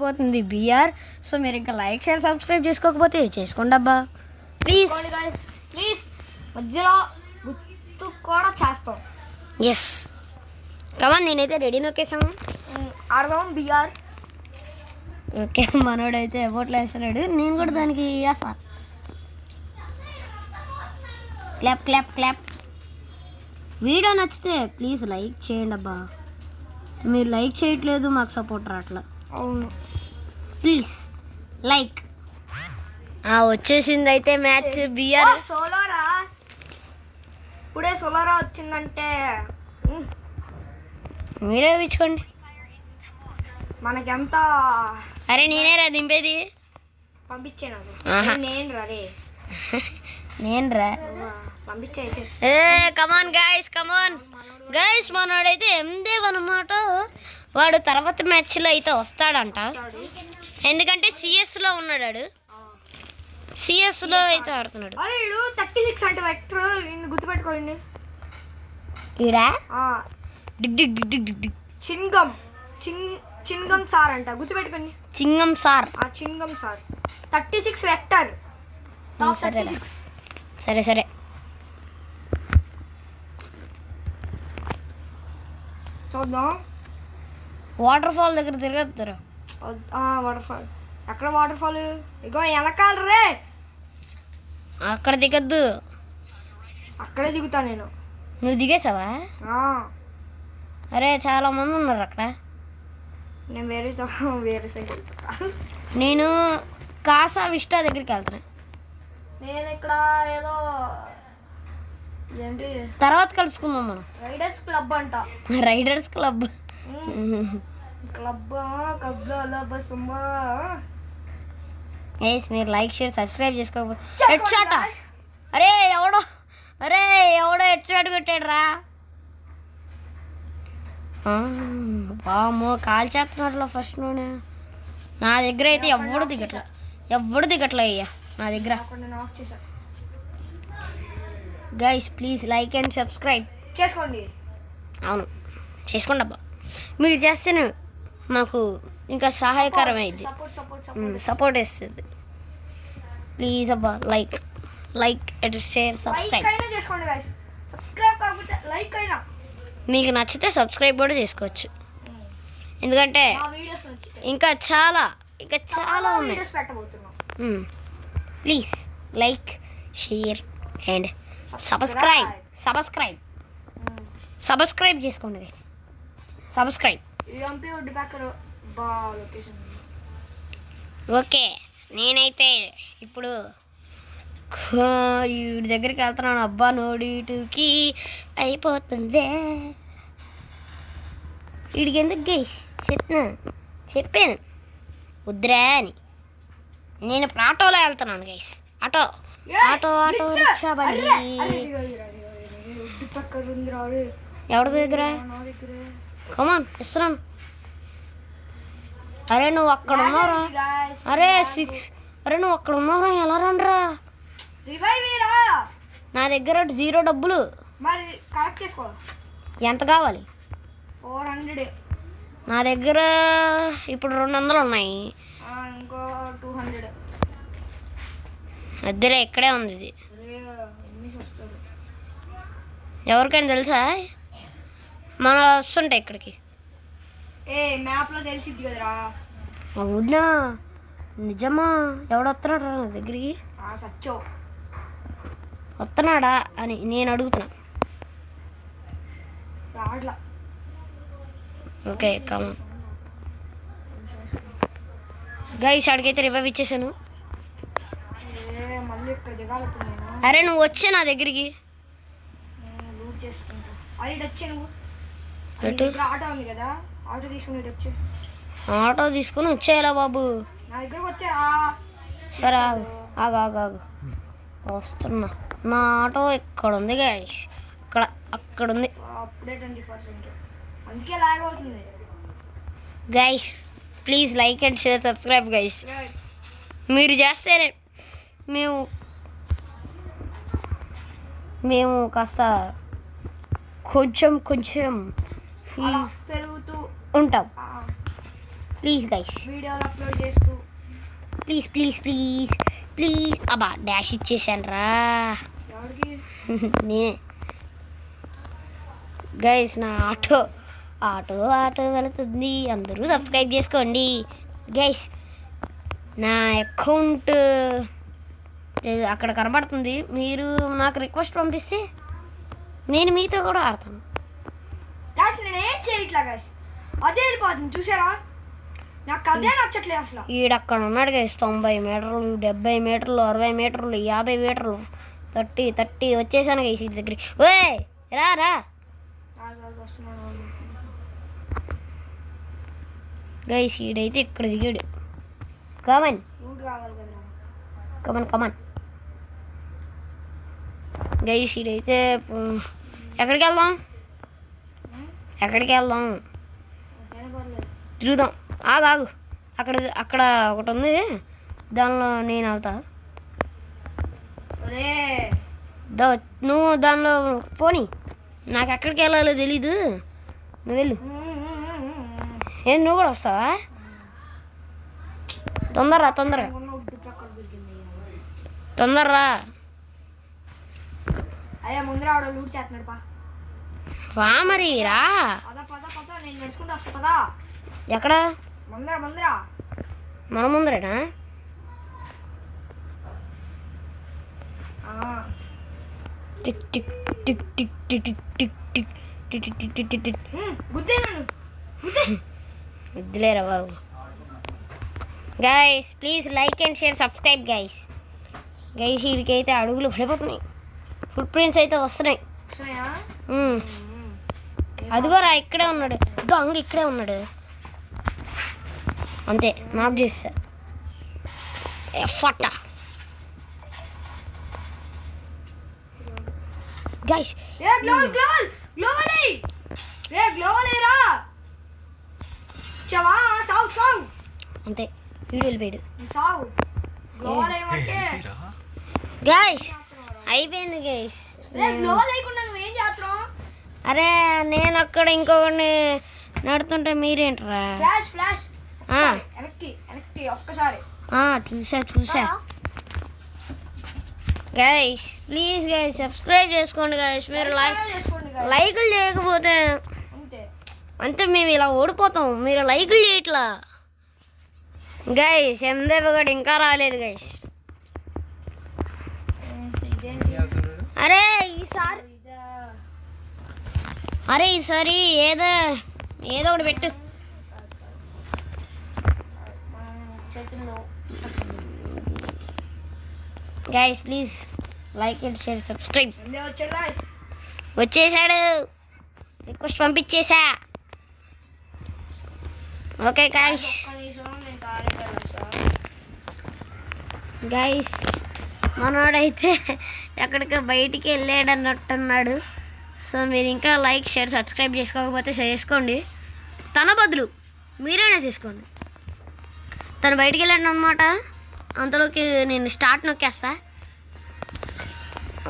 పోతుంది BR. So మీరు ఇంకా లైక్ షేర్ సబ్స్క్రైబ్ చేసుకోకపోతే చేసుకోండి అబ్బా ప్లీజ్ ప్లీజ్. మధ్యలో గుర్తు కూడా చేస్తాం. ఎస్ కమాన్, నేనైతే రెడీ నొక్కేసాము. ఆడదాం బిఆర్. ఓకే, మనోడైతే ఓట్లు వేస్తున్నాడు, నేను కూడా దానికి వేస్తాను. Clap clap clap. వీడియో నచ్చితే ప్లీజ్ లైక్ చేయండి అబ్బా. మీరు లైక్ చేయట్లేదు, మాకు సపోర్ట్ రావట్లా. అవును, ప్లీజ్ లైక్. వచ్చేసింది అయితే మ్యాచ్ బిఆర్. సోలోరా, ఇప్పుడే సోలోరా వచ్చిందంటే మీరే ఇచ్చుకోండి. మనకెంత అరే నేనేరా దింపేది. పంపించే ఆహా. నేను రే నేను రా పంపించే. కమాన్ గైస్ మనోడైతే ఎందేవ్ అనమాట. వాడు తర్వాత మ్యాచ్లో అయితే వస్తాడంట, ఎందుకంటే సిఎస్లో ఉన్నాడు. సిఎస్లో అయితే ఆడుతున్నాడు. అరే 36 అంటే వెక్టర్ గుర్తుపెట్టుకోండి. ఈడా డిగ్ డిగ్ డిగ్ డిగ్ డిగ్ చింగం సార్ అంట, గుర్తుపెట్టుకోండి. చింగం సార్. చింగం sir 36 vector. సరే చూద్దాం. వాటర్ ఫాల్ దగ్గర తిరగతారు. వాటర్ ఫాల్ ఎక్కడ? వాటర్ ఫాల్ ఇగో వెనకాల రే. అక్కడ దిగద్దు, అక్కడే దిగుతా నేను. నువ్వు దిగేసావా? అరే చాలా మంది ఉన్నారు అక్కడ. నేను వేరే సైడ్ వెళ్తా. నేను కాసా విస్టా దగ్గరికి వెళ్తున్నా. నేను ఇక్కడ ఏదో ఏంటి తర్వాత కలుసుకుందాం మనం. రైడర్స్ క్లబ్ అంట. రైడర్స్ క్లబ్ మీరు లైక్ షేర్ సబ్స్క్రైబ్ చేసుకోకపోతే హెడ్ షాట్. అరే ఎవడో హెడ్ షాట్ కొట్టాడు రా. వామో కాల్ చేస్తున్నాడు ఫస్ట్ నూనె. నా దగ్గర అయితే ఎవడు దిగట్లే అయ్యా నా దగ్గర. Guys please like and subscribe చేసుకోండి. అవును చేసుకోండి అబ్బా. మీరు చేస్తేనే మాకు ఇంకా సహాయకరం అయింది, సపోర్ట్ వేస్తుంది. ప్లీజ్ అబ్బా లైక్ అండ్ షేర్ సబ్స్క్రైబ్ చేసుకోండి గైస్. సబ్స్క్రైబ్ కాకపోతే లైక్ అయినా. మీకు నచ్చితే సబ్స్క్రైబ్ కూడా చేసుకోవచ్చు, ఎందుకంటే ఇంకా చాలా ఉన్నాయి. Please like share and subscribe చేసుకోండి గైస్. సబ్స్క్రైబ్. ఓకే, నేనైతే ఇప్పుడు వీడి దగ్గరికి వెళ్తున్నాను. అబ్బా నోడిటుకి అయిపోతుంది. వీడికి ఎందుకు గైస్ చెప్పాను వద్దురా అని. నేను ఇప్పుడు ఆటోలో వెళ్తున్నాను గైస్. ఆటో రిక్షా బండి. ఎవరి దగ్గర? కమాన్ ఇస్తున్నాను. అరే నువ్వు అక్కడ ఉన్నావురా. నువ్వు అక్కడ ఉన్నావురా, ఎలా రండిరా. నా దగ్గర 0 డబ్బులు. ఎంత కావాలి? 400. నా దగ్గర ఇప్పుడు 200 ఉన్నాయి. ఇంకో 200. అద్దరే ఇక్కడే ఉంది ఇది. ఎవరికైనా తెలుసా? మనం వస్తుంటాయి ఇక్కడికి. మ్యాప్లో తెలిసిద్ది కదరా. అవునా నిజమా? ఎవడొస్తున్నాడు నా దగ్గరికి? సచ్చో వస్తున్నాడా అని నేను అడుగుతున్నా. రాట్లా. ఓకే కమ్ గైస్, అడిగైతే రివైవ్ ఇచ్చేసాను. అరే నువ్వు వచ్చే నా దగ్గరికి. ఆటో తీసుకుని వచ్చేయాలా బాబు? సరే ఆగు వస్తున్నా. నా ఆటో ఇక్కడ ఉంది గైస్, అక్కడ ఉంది guys. Please like and share subscribe guys. మీరు చేస్తేనే మేము కాస్త కొంచెం పెరుగుతూ ఉంటాం. ప్లీజ్ గైస్, వీడియోలు అప్లోడ్ చేస్తూ. Please please please please. అబ్బా డాష్ ఇచ్చేసాను రా. ఎవరికి? నేనే గైస్. నా ఆటో ఆటో ఆటో వెళుతుంది. అందరూ సబ్స్క్రైబ్ చేసుకోండి గైస్. నా అకౌంట్ అక్కడ కనబడుతుంది. మీరు నాకు రిక్వెస్ట్ పంపిస్తే నేను మీతో కూడా ఆడతాను. గాయస్ నేను ఏం చేయట్లా గాయస్, అదే వెళ్ళిపోతుంది చూసారా. నాకు అదే నచ్చట్లేదు అసలు. ఈడక్కడ ఉన్నాడు గైస్. 90 మీటర్లు, 70 మీటర్లు, 60 మీటర్లు, 50 మీటర్లు, 30 వచ్చేసాను గైస్ ఇంటి దగ్గర. ఓయ్ రా రా గైస్. ఈడైతే ఇక్కడ దిగాడు. కమన్ రూట్ కావాలి కదా. Come on come on guys. ఈడైతే ఎక్కడికి వెళ్దాం? ఎక్కడికి వెళ్దాం? తిరుగుదాం. ఆగు ఆగు. అక్కడ అక్కడ ఒకటి ఉంది, దానిలో నేను వెళ్తా. నువ్వు దానిలో పోనీ. నాకు ఎక్కడికి వెళ్ళాలో తెలీదు, నువ్వు వెళ్ళు. ఏం నువ్వు కూడా వస్తావా? తొందరరా తొందరగా తొందరరా. అయ్యా ముందర ఆవిడ లూట్ చేస్తున్నాడు పా. రా మరి రా. పద పద పద నేను నడుచుకుంటూ వస్తా పదా. ఎక్కడ? ముందర ముందర మన ముందరేనా? Tick tick tick tick tick tick tick tick tick tick tick tick tick. గుద్దే నన్ను వద్దులేరా బాబు. Guys please like and share subscribe guys. Guys వీడికైతే అడుగులు పడిపోతున్నాయి, ఫుట్ ప్రింట్స్ అయితే వస్తున్నాయి. వస్తున్నాయా? అదిగోరా ఇక్కడే ఉన్నాడు. అంగ ఇక్కడే ఉన్నాడు. అంతే నాకు చేస్తా ఫట. గైస్ ఏ గ్లోవల్ గ్లోవల్ గ్లోవల్ ఏ రే గ్లోవల్ ఏరా చవా సావు సావు. అంతే వీడియో వెళ్ళిపోయాడు. సావు గ్లోవల్ ఏమంటే గైస్ అయిపోయింది గైస్. రే గ్లోవల్ లేకుండా నువ్వు ఏం చేస్తున్నావు? అరే నేను అక్కడ ఇంకొకరిని నడుతుంటే మీరేంట్రా? ఫ్లాష్ ఫ్లాష్ వెనక్కి వెనక్కి ఒక్కసారి. చూసా చూసా. గైస్ ప్లీజ్ గైస్ సబ్స్క్రైబ్ చేసుకోండి గైస్. మీరు లైకులు చేయకపోతే అంతే అంతే మేము ఇలా ఓడిపోతాం. మీరు లైకులు చేయట్లా గైస్. ఎందేవ కూడా ఇంకా రాలేదు గైస్. అరే ఈసారి ఏదో ఒకటి పెట్టు. Guys please like and share subscribe. వచ్చేసాడు, రిక్వెస్ట్ పంపించేసా. Okay guys. గైస్ మనోడైతే ఎక్కడికి బయటికి వెళ్ళాడు అన్నట్టున్నాడు. సో మీరు ఇంకా లైక్ షేర్ సబ్స్క్రైబ్ చేసుకోకపోతే చేసుకోండి. తన బదులు మీరైనా చేసుకోండి. తను బయటికి వెళ్ళాడు అనమాట. అంతలోకి నేను స్టార్ట్ నొక్కేస్తా.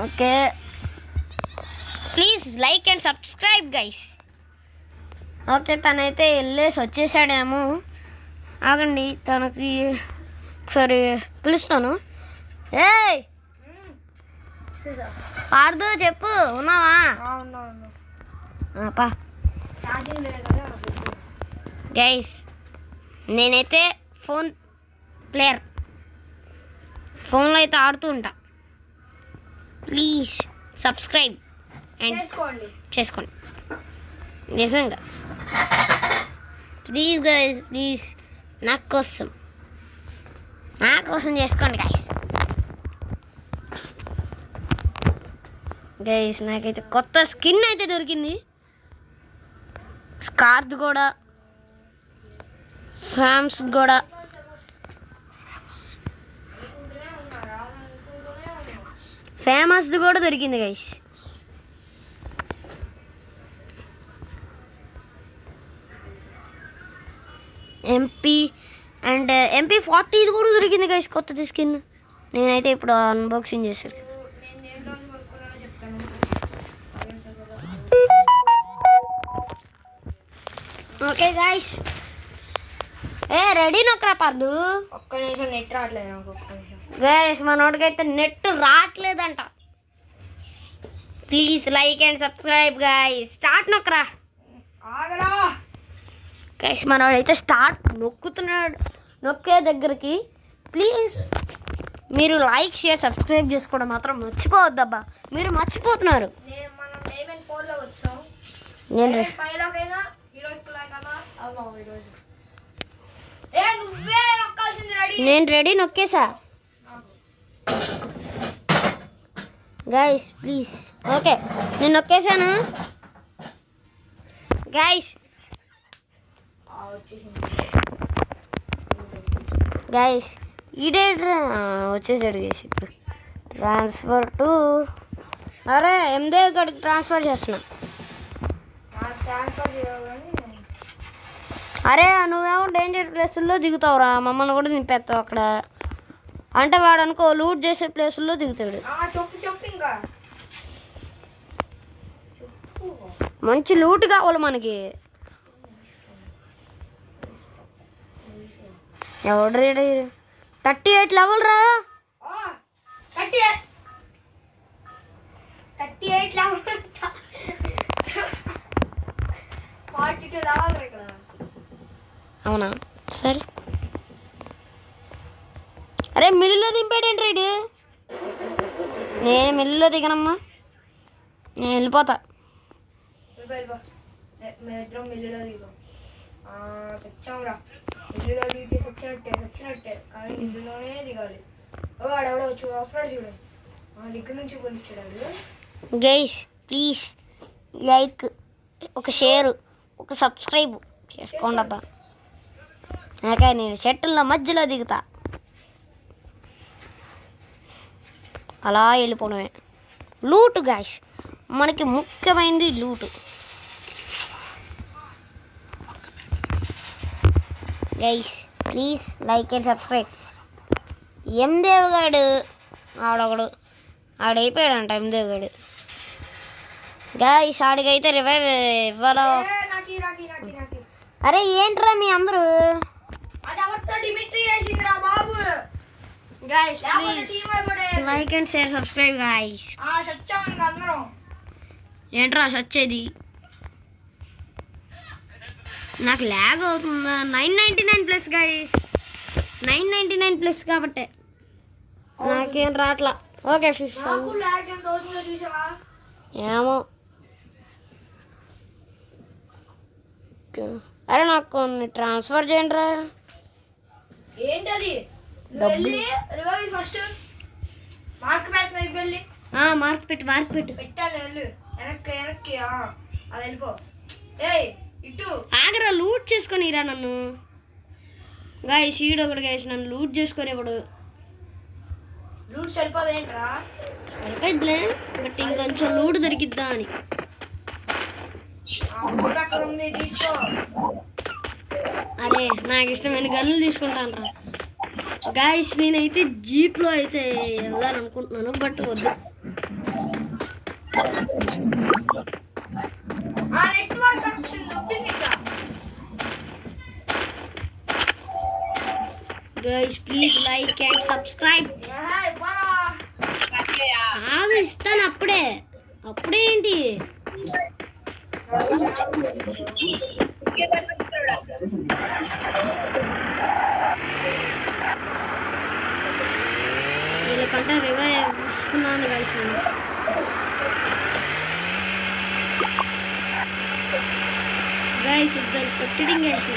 Okay please like and subscribe guys. Okay తనైతే వెళ్ళేసి వచ్చేసాడేమో. ఆగండి తనకి ఒకసారి పిలుస్తాను. ఏయ్ పార్దు చెప్పు, ఉన్నావా? పా గైస్. నేనైతే ఫోన్ ప్లేయర్, ఫోన్లో అయితే ఆడుతూ ఉంటా. ప్లీజ్ సబ్స్క్రైబ్ అండ్ చేసుకోండి నిజంగా. ప్లీజ్ గైస్ ప్లీజ్ నా కోసం చేసుకోండి గైస్. గైస్ నాకైతే కొత్త స్కిన్ అయితే దొరికింది. స్కార్ఫ్ కూడా, ఫ్యామ్స్ కూడా. ఫేమస్ది కూడా దొరికింది గైస్. MP40 ఇది కూడా దొరికింది గైస్, కొత్తది స్కిన్. నేనైతే ఇప్పుడు అన్బాక్సింగ్ చేశాను. ఓకే గాయస్ రెడీ నొక్కరా పద్దు. ఒక్క నిమిషం నెట్ రావట్లేదు నాకు, ఒక్క నిమిషం. గైస్ మనోడికైతే నెట్ రావట్లేదంట. Please like and subscribe guys. Start నొక్కరా. ఆగరా గైస్ మనోడైతే స్టార్ట్ నొక్కుతున్నాడు. నొక్కే దగ్గరికి ప్లీజ్ మీరు లైక్ షేర్ సబ్స్క్రైబ్ చేసుకోవడం మాత్రం మర్చిపోవద్దబ్బా. మీరు మర్చిపోతున్నారు. మనం డైమండ్ 4లో వచ్చాం. నేను 5లోకైనా హీరోయిక్లకైనా అవును ఈరోజు. నువ్వే నొక్కాల్సింది. రెడీ? నేను రెడీ నొక్కేసా గైస్ ప్లీజ్. ఓకే నేను నొక్కేసాను గైస్. గైస్ ఈడే వచ్చేసాడు గైస్. ఇప్పుడు ట్రాన్స్ఫర్ టు అరే ఎందేవ్ గడికి ట్రాన్స్ఫర్ చేస్తున్నా. అరే నువ్వేమో డేంజర్ ప్లేసుల్లో దిగుతావురా, మమ్మల్ని కూడా దింపేస్తావు అక్కడ. అంటే వాడు అనుకో లూట్ చేసే ప్లేసుల్లో దిగుతాడు. చెప్పు ఇంకా మంచి లూట్ కావాలి మనకి. ఎవడు 38 లెవెల్ రా. 38 లెవెల్ 42 లెవెల్ ఇక్కడ. అవునా సరే. అరే మిల్లులో దింపాడేంటి రైడు. నేను మిల్లులో దిగనమ్మా, నేను వెళ్ళిపోతా. మేమిద్దరం మిల్లులో దిగాం. తెచ్చాంరా. మిల్లులో దిగితే సచ్చినట్టే కానీ మిల్లులోనే దిగాలి. వాడెవడో వచ్చి వస్తాడు చూడు, దగ్గర నుంచి కొనిచ్చాడు. గైస్ ప్లీజ్ లైక్, ఒక షేర్, ఒక సబ్స్క్రైబ్ చేసుకోండి అబ్బా. నాకే నేను షెట్టుల్లో మధ్యలో దిగుతా. అలా వెళ్ళిపోవడమే. లూటు గాయస్, మనకి ముఖ్యమైనది loot. Guys please like and subscribe. ఎందేవ్ గాడు ఆడొకడు ఆడైపోయాడంట. ఎందేవ్ గాడు గాయస్ ఆడికైతే రివైవ్ ఇవ్వాలో. అరే ఏంట్రా మీ అందరూ guys please like and share subscribe guys. ఏంట్రా సచ్చేది. నాకు ల్యాగ్ అవుతుందా. 999+ గైస్, 999+ కాబట్టే నాకేం రాట్లా. ఓకే ఏమో. అరే నాకు కొన్ని ట్రాన్స్ఫర్ చేయండి రా. ఏంటది? ఫస్ట్ మార్క్ వెళ్ళి మార్క్ పెట్టు పెట్టాలి. వెళ్ళు వెనక్కి అది వెళ్ళిపో. ఇటు ఆగరా లూట్ చేసుకొని రా నన్ను. గాయస్ ఈడొకడు గాయస్ నన్ను లూట్ చేసుకొని ఇప్పుడు. లూట్ సరిపోదేంట్రా? సరిపోద్దిలే, బట్ ఇంకొంచెం లూట్ దొరికిద్దా అని. అక్కడ ఉంది, తీసుకో. అరే నాకు ఇష్టమైన గన్నులు తీసుకుంటాను రా. గాయస్ నేనైతే జీప్లో అయితే వెళ్ళాలనుకుంటున్నాను, బట్ వద్దు. Guys please like and subscribe. ఆగు ఇస్తాను అప్పుడే ఏంటి. వీళ్ళకంటే రివైవ్ ఇస్తున్నాను గైస్. గైస్ ఇద్దరు కొట్టడింగ్ గైస్.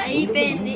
అయిపోయింది.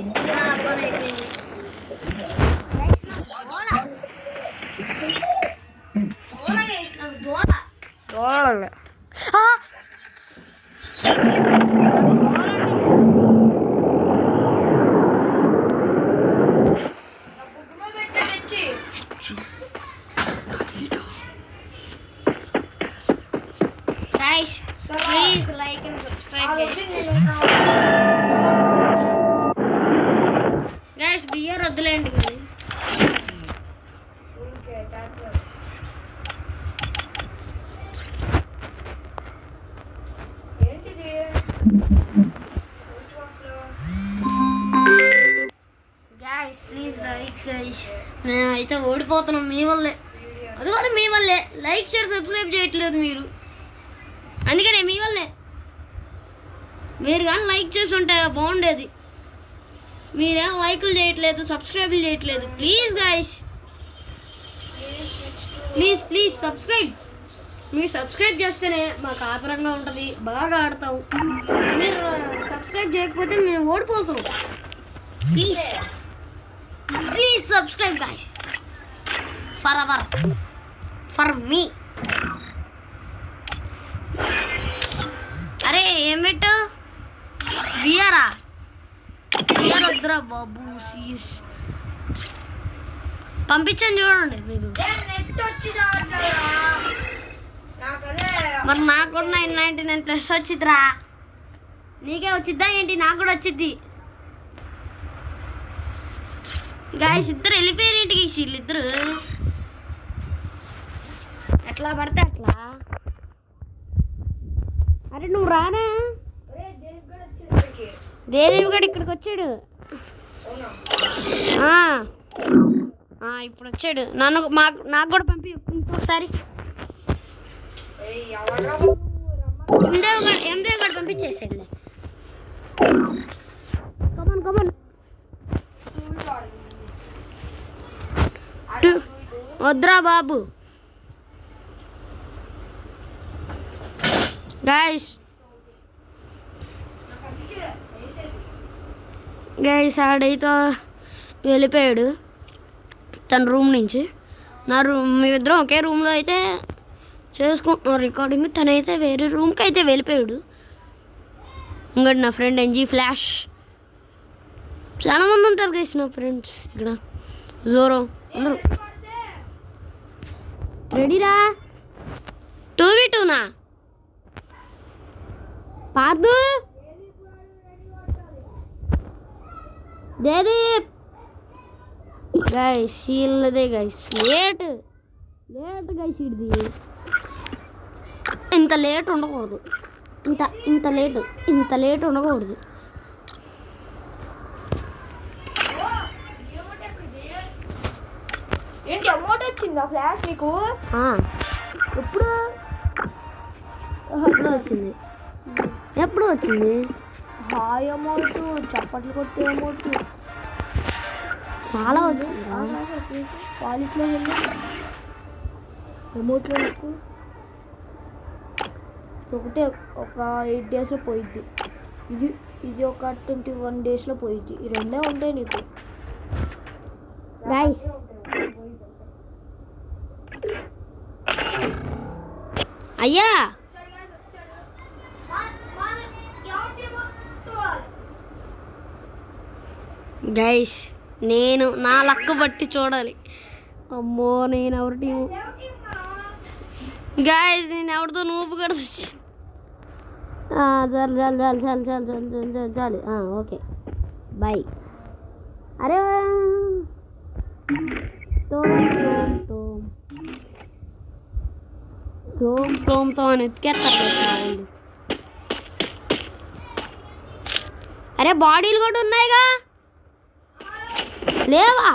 గైస్ మేమైతే ఓడిపోతున్నాం మీ వల్లే, అది కూడా మీ వల్లే. లైక్ షేర్ సబ్స్క్రైబ్ చేయట్లేదు మీరు, అందుకనే మీ వల్లే. మీరు కానీ లైక్ చేసి ఉంటే బాగుండేది. మీరేం లైకులు చేయట్లేదు, సబ్స్క్రైబ్లు చేయట్లేదు. Please guys, please please subscribe. మీరు సబ్స్క్రైబ్ చేస్తేనే మాకు ఆతరంగా ఉంటుంది, బాగా ఆడతాం. మీరు సబ్స్క్రైబ్ చేయకపోతే మేము ఓడిపోతున్నాం. Please please subscribe guys, for me. అరే ఏం పెట్టు బియర్ వద్దురా బాబు, సీఎస్ పంపించాను చూడండి మీకు. మరి నాకు కూడా 999+ వచ్చిద్దిరా, నీకే వచ్చిద్దా ఏంటి? నాకు కూడా వచ్చిద్ది. గాయస్ ఇద్దరు వెళ్ళిపోయారు ఇంటికి, వీళ్ళిద్దరు ఎట్లా పడితే అట్లా. అరే నువ్వు రానా? దేదేవి గడు ఇక్కడికి వచ్చాడు. ఇప్పుడు వచ్చాడు. నాకు కూడా పంపి ఇంకొకసారి. ఎందేవి గడు పంపించేసాడులే. కమన్ వద్దురా బాబు. గైస్ ఆడైతే వెళ్ళిపోయాడు తన రూమ్ నుంచి. నా రూమ్, మేమిద్దరం ఒకే రూమ్లో అయితే చేసుకుంటున్నాం రికార్డింగ్. తనైతే వేరే రూమ్కి అయితే వెళ్ళిపోయాడు. ఇంకోటి నా ఫ్రెండ్ ఎన్జీ ఫ్లాష్, చాలామంది ఉంటారు గైస్ నా ఫ్రెండ్స్ ఇక్కడ. జోరో అందరూ రెడీరా? 2v2నా పార్దు? దేదీప్ గైస్ వీళ్ళదే గైస్ లేట్ గైస్. ఇది ఇంత లేట్ ఉండకూడదు, ఇంత లేట్ ఉండకూడదు. ఏంటి అమౌంట్ వచ్చిందా ఫ్లాష్ నీకు? ఎప్పుడు వచ్చింది? హాయ్ అమౌంట్, చప్పట్లు కొట్టే అమౌంట్ చాలా వచ్చింది. వాలెట్లో వెళ్ళి అమౌంట్లో నీకు ఒకటే ఒక 8 daysలో పోయిద్ది. ఇది ఒక 21 daysలో పోయిద్ది. ఈ రెండే ఉంటాయి నీకు. గైస్ అయ్యా గైస్ నేను నా లక్ బట్టి చూడాలి. అమ్మో నేను ఎవరి టీము గైస్? నేను ఎవరితో నూపు కడతా. చాలు ఓకే బాయ్. అరే తోమ్తో అని ఎత్తుకెత్తారు వాళ్ళు. అరే బాడీలు కూడా ఉన్నాయిగా, లేవా?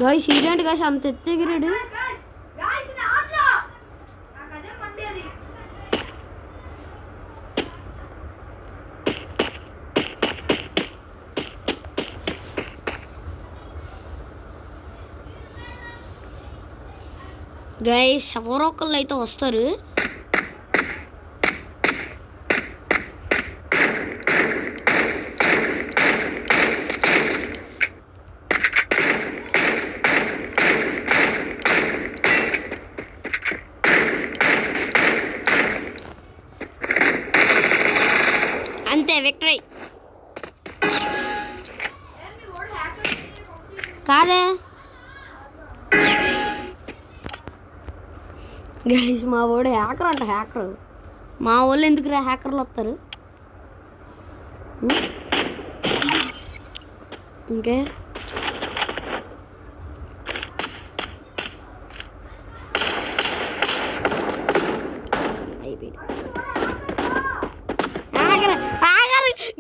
గైస్ ఇదేంటి గైస్ అంత ఎత్తెగిరాడు? గైస్ ఎవరో ఒకళ్ళు అయితే వస్తారు. అంతే విక్టరీ. కాదే గైస్ మా వాడు హ్యాకర్ అంట. హ్యాకర్ మా వాళ్ళు ఎందుకు హ్యాకర్లు వస్తారు? ఇంకే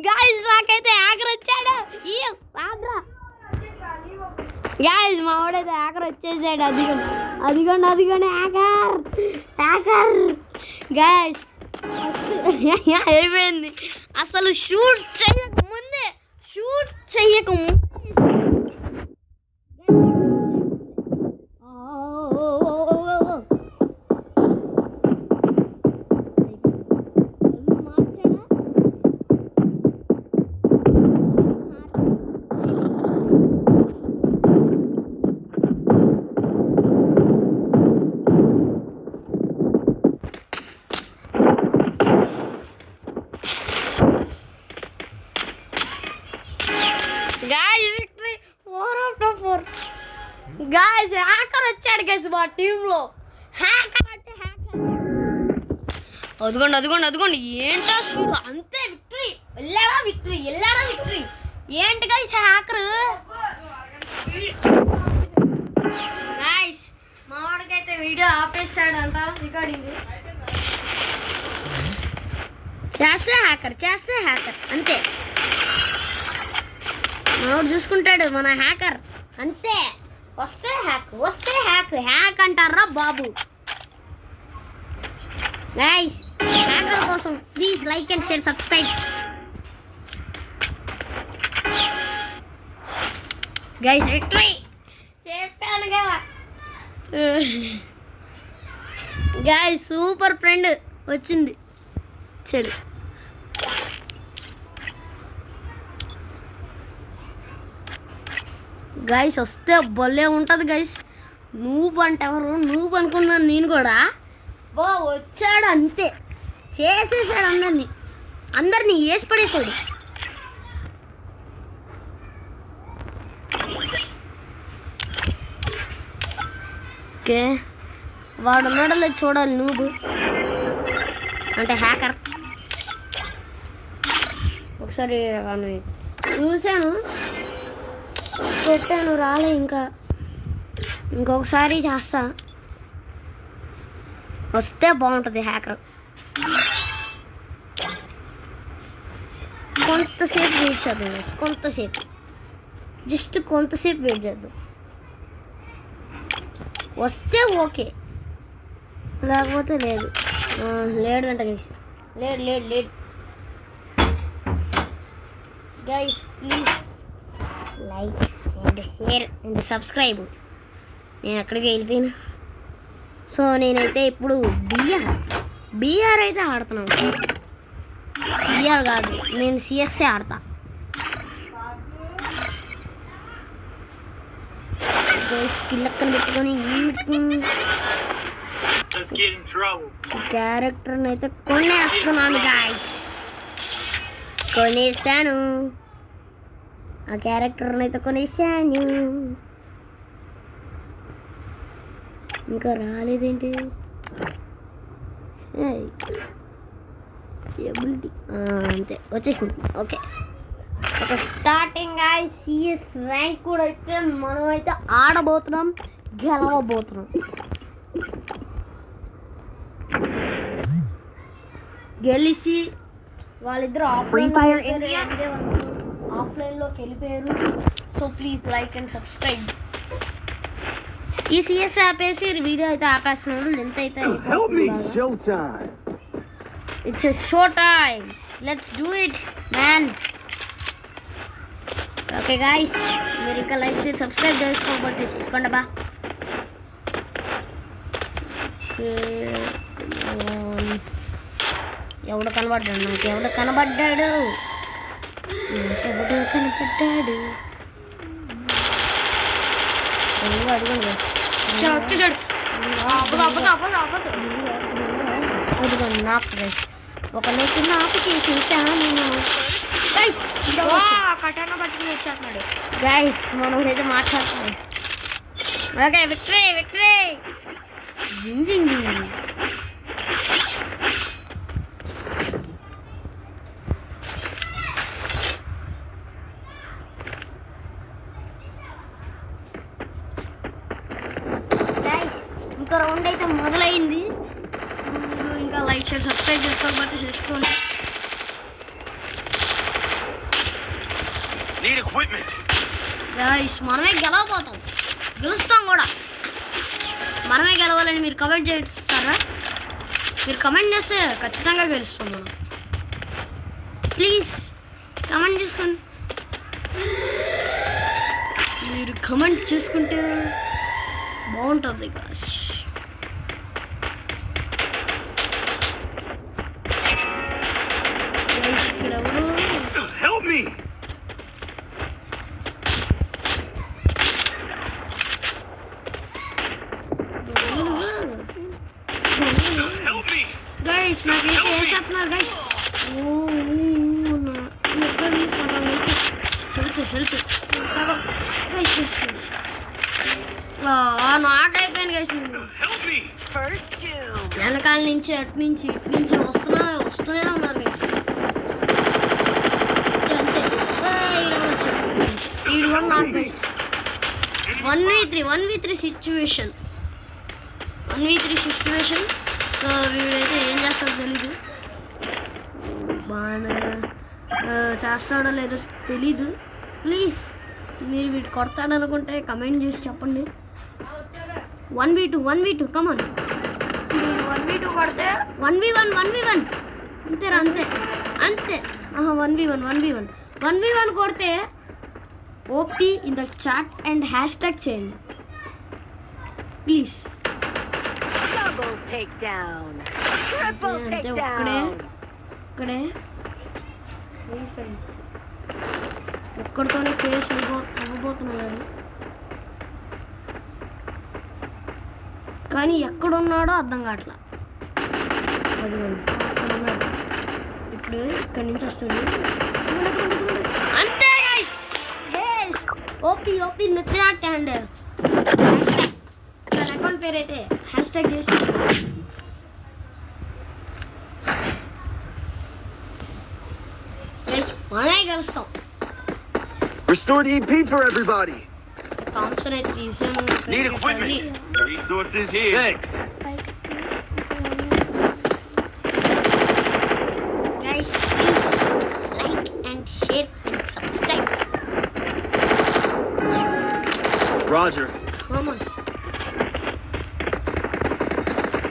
గైస్ నాకైతే హ్యాకర్ వచ్చాడు. గాయ్స్ మా వాడైతే హ్యాకర్ వచ్చేసాడు. అదిగోండి హ్యాకర్ గాయ్స్ అయిపోయింది. అసలు షూట్ చేయకముందే గాయ్స్ హ్యాకర్ వచ్చాడు గైస్ మా టీంలో. హ్యాకర్ అంటే అదిగోండి ఏంటో అంతే. విక్టరీ వెళ్ళాడా విక్టరీ ఏంటి గైస్ హ్యాకర్. గాయ్స్ మా వాడికైతే వీడియో ఆపేస్తాడంట రికార్డింగ్. చేస్తే హ్యాకర్ అంతే. మనోడు చూసుకుంటాడు మన హ్యాకర్ అంతే. వస్తే హ్యాక్ అంటారా బాబు. గైస్ హ్యాకర్ కోసం please like and share subscribe. Guys victory చెప్పానుగా. గైస్ సూపర్ ఫ్రెండ్ వచ్చింది చెడు. గైస్ వస్తే భలే ఉంటుంది గైస్. నువ్వు అంటే ఎవరు నువ్వు అనుకున్నాను నేను కూడా. వచ్చాడు అంతే చేసేసాడు అందరినీ వేసి పడేసాడు. ఓకే వాడు ఉన్నాడో లేదు చూడాలి. నువ్వు అంటే హ్యాకర్ ఒకసారి వాడిని చూశాను పెట్టాను రాలే. ఇంకొకసారి చేస్తా వస్తే బాగుంటుంది హ్యాకర్. కొంతసేపు వెయిట్ చేద్దాం కొంతసేపు వెయిట్ చేద్దాం. వస్తే ఓకే లేకపోతే లేదు. లేడంట గైస్ లేడు. Guys please like and share and subscribe. నేను అక్కడికి వెళ్ళిపోయినా. సో నేనైతే ఇప్పుడు బీఆర్ అయితే ఆడుతున్నాను. బీఆర్ కాదు నేను సిఎస్ఏ ఆడతా. స్కిల్ అక్కడ పెట్టుకొని క్యారెక్టర్ని అయితే కొనేస్తున్నాను గాయ్స్. కొనేసాను ఆ క్యారెక్టర్ని అయితే కొనేసాను. ఇంకా రాలేదేంటి ఎబిలిటీ అంతే వచ్చేసింది. Okay starting guys. CS rank కూడా అయితే మనం అయితే ఆడబోతున్నాం గెలవబోతున్నాం. గెలిచి వాళ్ళిద్దరు ఆఫ్లైన్లోకి వెళ్ళిపోయారు. So please like and subscribe. ఈ సిఎస్ ఆపేసి వీడియో అయితే ఆపేస్తున్నాడు. లెంత్ అయితే it's a show time. Let's do it man. Okay guys మీరు ఇంకా లైక్ షేర్ సబ్స్క్రైబ్ చేసుకోకపోతే చేసుకోండి బా. ఎవడు కనబడ్డాడు నాకు? కనబడ్డాడు అదిగోండి నాకు ఒకనైతే నాకు చేసేసాను నేను. కటానా పట్టుకుని వచ్చేస్తున్నాడు గైస్. మనం అయితే మాట్లాడుతున్నాం. ఓకే విక్టరీ జింజింగ్. ఇంకా రౌండ్ అయితే మొదలైంది. ఇంకా లైక్ షేర్ సబ్స్క్రైబ్ చేసుకోకపోతే చేసుకోండి. Need equipment. గైస్ మనమే గెలవబోతాం, గెలుస్తాం కూడా. మనమే గెలవాలని మీరు కమెంట్ చేస్తారా? మీరు కమెంట్ చేస్తే ఖచ్చితంగా గెలుస్తాం మనం. ప్లీజ్ కమెంట్ చేసుకోండి. మీరు కమెంట్ చేసుకుంటే బాగుంటుంది గాయ్స్. ఇక్కడ ఎవరు? Help me! Help me! Guys నాకైతే వేసేస్తున్నారు గైస్. నాకైపోయాను గైస్. Help me! వెనకాల నుంచి అటు నుంచి ఇటు నుంచి వస్తూనే ఉన్నారు గైస్. ఈడు కూడా నాకు గైస్ 1v3 సిచ్యువేషన్. సో వీడైతే ఏం చేస్తాడో తెలీదు, బాగా చేస్తాడో లేదో తెలీదు. ప్లీజ్ మీరు వీడు కొడతాడనుకుంటే కమెంట్ చేసి చెప్పండి. 1v2 కమాన్. 1v2 కొడితే 1v1 అంతేరా, అంతే. 1v1 కొడితే OP in the chat and hash tag చేయండి ప్లీజ్. Double takedown. Triple అంటే takedown. ఇక్కడే ఒక్కడితోనే ఫేస్ అవ్వబోతున్నాడు, కానీ ఎక్కడున్నాడో అర్థం కావట్లా. అక్కడ ఉన్నాడు, ఇప్పుడు ఇక్కడి నుంచి వస్తుంది. అంతే guys. Yes. OP in the chat and తన అకౌంట్ పేరు అయితే హ్యాష్ ట్యాగ్ చేసి మనమే కలుస్తాం. Restored EP for everybody. Thompson అయితే తీసాను. Need equipment. Resources here. Thanks. Guys, please like and share and subscribe. Roger. Come on.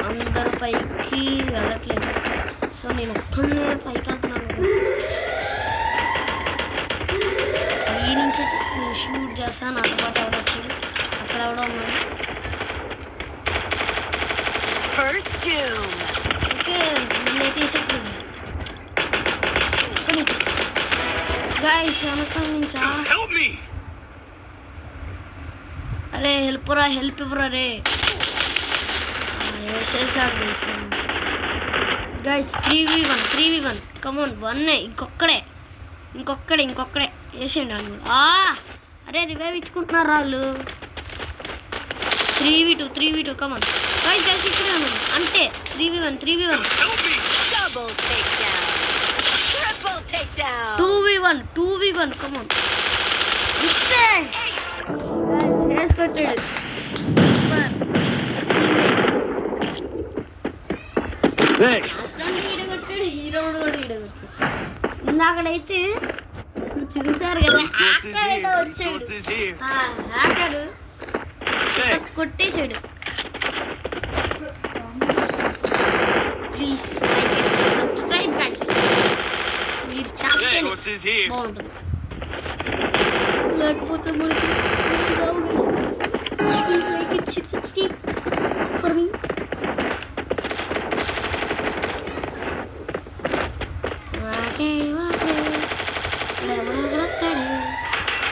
అందరూ పైకి వెళ్ళట్లేదు, సో నేను ఒక్కనే పైకి వెళ్తున్నాను. ఈ నుంచి నేను షూట్ చేస్తాను. నాతో పాటు ఎవడో వచ్చాడు, అక్కడ ఎవడో ఉన్నాడు. First doom. ఓకే నేనైతే వేసేట్లేదు గాయ్స్. వెనకాల నుంచా? Help me! అరే హెల్ప్ ఇవ్వరా రే. వేసేసాడు గైస్. 3v1 come on. 1 ఇంకొక్కడే వేసేయండి వాళ్ళు. అరే రివైవ్ ఇచ్చుకుంటున్నారు వాళ్ళు. 3v2 come on guys. ఇక్కడే ఉన్నాను అంటే 3v1. Help me! Double takedown. Triple takedown. 2v1 come on. ఇస్తే వేసుకొట్టాడు. Thanks. హీరో కూడా ఇందాకడైతే చూసారు కదా, Resources హ్యాకర్ అయితే here. వచ్చాడు. Resources here. Hacker Thanks. కొట్టేశాడు. Please subscribe guys. మీరు చేస్తేనే Resources here. బాగుంటుంది, లేకపోతే మనకి రావు guys. Please like it, share, subscribe for me.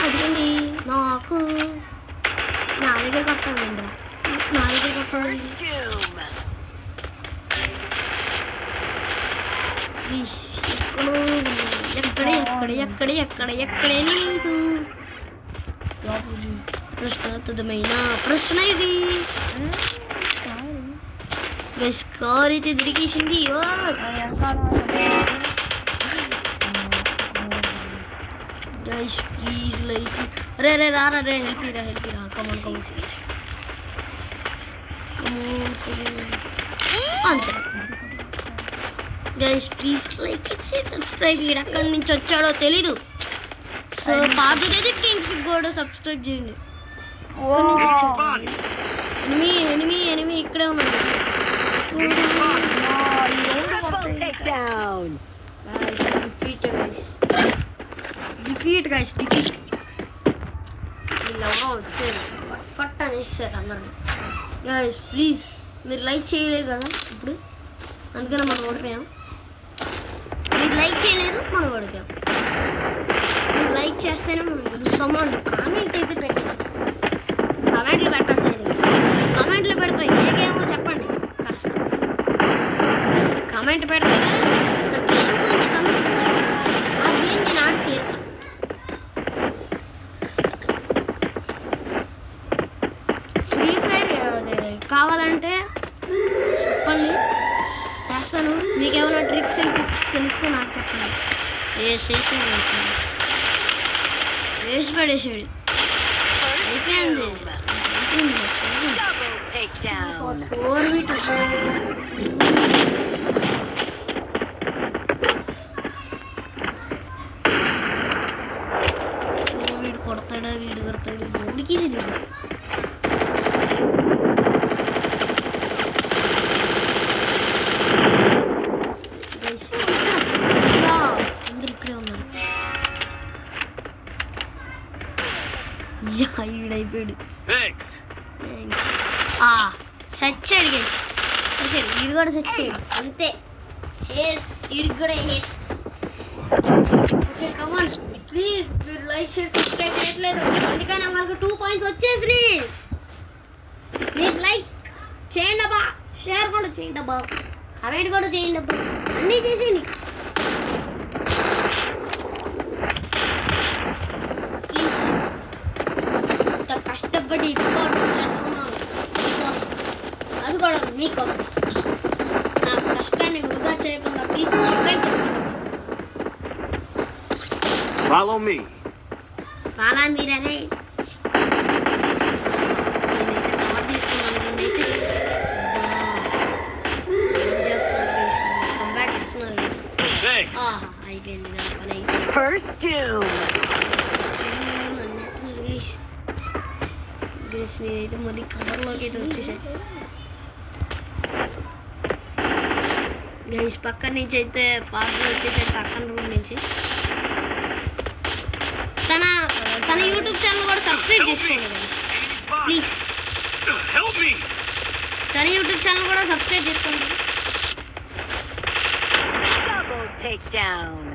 అదిగండి నాకు నా దగ్గర కొట్టాలండి. First doom. ప్లీజ్ ఎక్కడే లేదు. ప్రశ్నార్థమైన ప్రశ్న ఇది గైస్. కార్ అయితే దొరికేసింది. Guys please like. రే రారా రే, హెల్ప్ రా. కమోన్ అంతే guys. Please like it, share, subscribe. అక్కడి నుంచి వచ్చాడో తెలీదు, సో సో పాతదైతే కింగ్స్ కూడా సబ్స్క్రైబ్ చేయండి. Spotted. ఎనిమి ఇక్కడే ఉన్నాడు. Triple takedown. డిఫీట్ గైస్ వీళ్ళెవరో వచ్చారు పట్ట అనేసారు అందరిని. గైస్ ప్లీజ్ మీరు లైక్ చేయలేదు కదా ఇప్పుడు, అందుకనే మనం ఓడిపోయాం. మీరు లైక్ చేయలేదు మనం ఓడిపోయాం. మీరు లైక్ చేస్తేనే మనం గెలుస్తాము అండి. కామెంట్ అయితే పెట్టండి, కామెంట్లు పెట్టండి. కామెంట్లు పెడితే ఏ గేమో చెప్పండి కాస్త. కామెంట్ పెడితే ఆ గేమ్ నేను ఆడి తీరుతా. ఫ్రీ ఫైర్ కావాలంటే చెప్పండి, చేస్తాను. మీకు ఏమైనా ట్రిక్స్ తెలుసుకుని నాకు చెప్పండి. వేసి పడేసాడు. First అయిపోయింది. doom. Double takedown. 4v2. వీడు కొడతాడా, వీడు కొడతాడు, వీడికి ఇది అందరు ఇక్కడే ఉన్నారు. ఈడైపోయాడు. Thanks. సచ్చాడు గేస్, సచ్చాడు. వీడు కూడా సచ్చాడు అంతే. వీడికి కూడా ఓకే కమాన్ ప్లీజ్ మీరు లైక్ షేర్ సబ్స్క్రైబ్ చేయట్లేదు, అందుకని మనకు 2 పాయింట్స్ వచ్చేసినాయి. మీరు లైక్ చేయండి అబ్బా, షేర్ కూడా చేయండి అబ్బా, కమెంట్ కూడా చేయండి అబ్బా, అన్నీ చేసేయండి ప్లీజ్. ఇంత కష్టపడి రికార్డ్ చేస్తున్నాను మీకోసం, అది కూడా మీకోసం. నా కష్టాన్ని వృధా చేయకుండా ప్లీజ్ సబ్స్క్రైబ్ చేసుకోండి. Follow me. బాలా మీరనే కంబ్యాక్ ఇస్తున్నారు. Thanks. అయిపోయింది నా పని అయిపోయింది. First doom. గైస్ నేనైతే మళ్ళీ కవర్లోకి అయితే వచ్చేసాయి. గైస్ పక్కన నుంచి అయితే పార్కులు వచ్చేసాయి, పక్కన రూమ్ నుంచి. తన యూట్యూబ్ ఛానల్ కూడా సబ్స్క్రైబ్ చేసుకోండి గైస్ ప్లీజ్. Help me. తన యూట్యూబ్ ఛానల్ కూడా సబ్స్క్రైబ్ చేసుకోండి. Double takedown.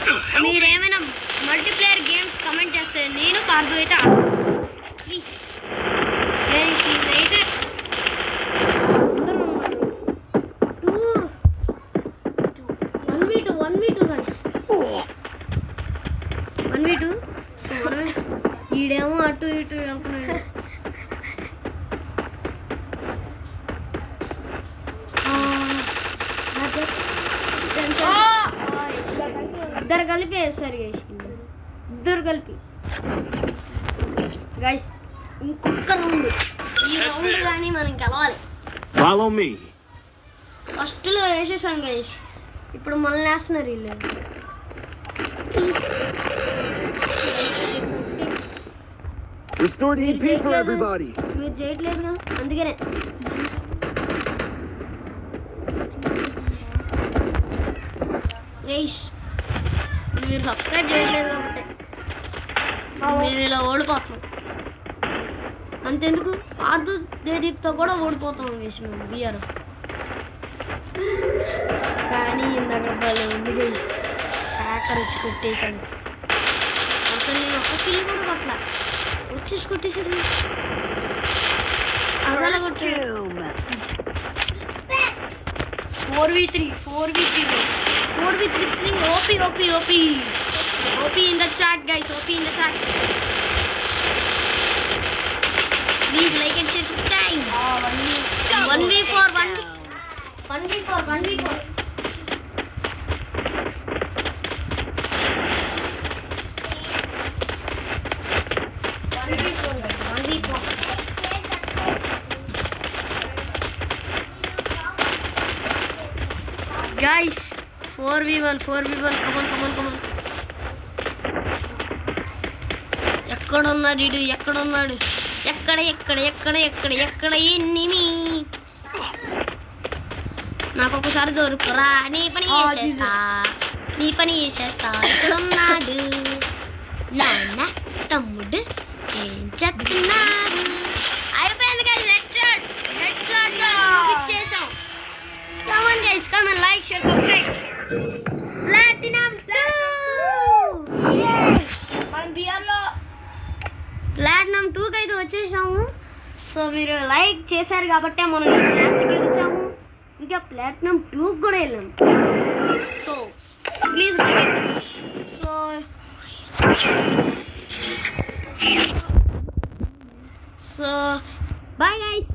Help me. మీరేమైనా మల్టీప్లేయర్ గేమ్స్ కమెంట్ చేస్తే నేను పార్దు అయితే ప్లీజ్. అయితే 1v2 guys. 1v2. సో మనమే ఈడేమో అటు ఇటు వెళ్తున్నాడు. ఇద్దరు కలిపి వేస్తారు గైస్, ఇద్దరు కలిపి. గైస్ ఇంకొక రౌండ్, ఈ రౌండ్ కానీ మనం గెలవాలి. Follow me. ఫస్ట్లో వేసేసాం గైస్, ఇప్పుడు మనల్ని వేస్తున్నారు వీళ్ళు. Restored EP for everybody. మీరు చేయట్లేదుగా అందుకనే. గైస్ మీరు సబ్స్క్రైబ్ చేయట్లేదు కాబట్టి మేము ఇలా ఓడిపోతున్నాం. అంతెందుకు పార్దు దేదీప్తో కూడా ఓడిపోతాం గైస్ మేము బిఆర్. కానీ ఇందాక వాళ్ళు ఉంది గైస్, హ్యాకర్ వచ్చి కొట్టేశాడు. అసలు నేను ఒక్క కిల్ కూడా కొట్టలా, వచ్చేసి కొట్టేశాడు. అలా First కొట్టాడు. doom. 4v3 OP in the chat guys, OP in the chat. Please like and share subscribe. 1v4 1v4. Guys 4v1 come on ఎక్కడున్నాడు ఇడు ఎక్కడున్నాడు ఎక్కడ ఎన్నిమి నాకు ఒకసారి దొరుకురా నీ పని చేసేస్తా ఇక్కడున్నాడు నాన్న తమ్ముడు ఏం చెప్తున్నాడు అయిపోయింది హెడ్ షాట్ ఇచ్చేసాం come on guys come on like share subscribe platinum 2 మనం బిఆర్లో ప్లాటినం 2 కి అయితే వచ్చేసాము. సో మీరు లైక్ చేశారు కాబట్టి మనం ఈ మ్యాచ్ గెలిచాము. ఇంకా ప్లాటినం 2 కూడా వెళ్ళాము. So please so bye guys.